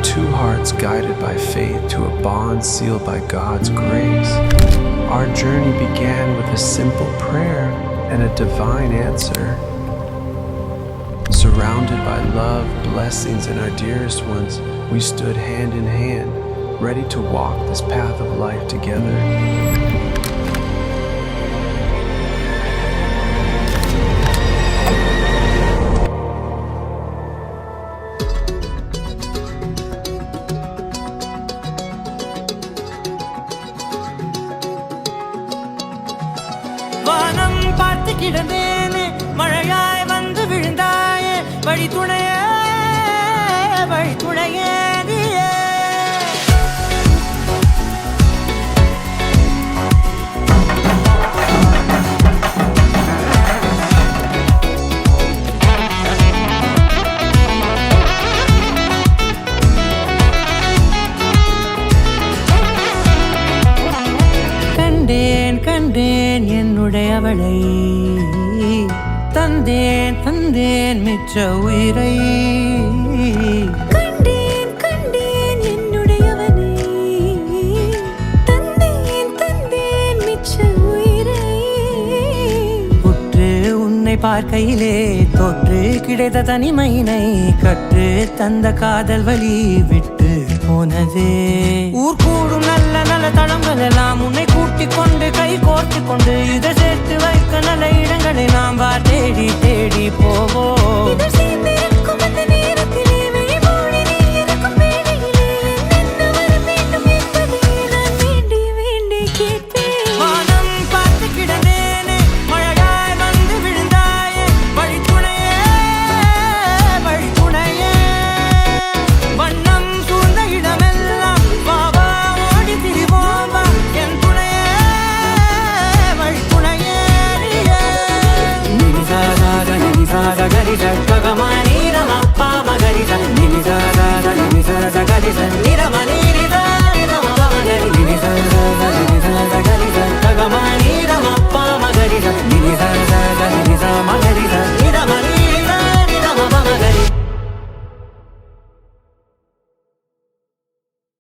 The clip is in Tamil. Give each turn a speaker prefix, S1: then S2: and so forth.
S1: two hearts guided by faith to a bond sealed by God's grace. Our journey began with a simple prayer and a divine answer. Surrounded by love, blessings, and our dearest ones, we stood hand in hand, ready to walk this path of life together.
S2: வானம் பார்த்து கிடந்தேனே, மழையாய் வந்து விழுந்தாயே, வழி துணையே நீயே. கண்டேன் என்னுடையவளை, தந்தேன் மிச்ச உயிரை.
S3: கண்டேன் என்னுடையவனை, தந்தேன் மிச்ச உயிரை.
S2: உற்று உன்னை பார்க்கையிலே தொற்று கிடைத்த தனிமையினை கற்று தந்த காதல் வழி விட்டு போனதே. ஊர் கூடும் நல்ல நல்ல தளங்கள் எல்லாம் உன்னை கூட்டிக் கொண்டு கை கோர்த்து கொண்டு இதை சேர்த்து வைக்க நல்ல இடங்களை நாம் தேடி தேடி போவோம். Gari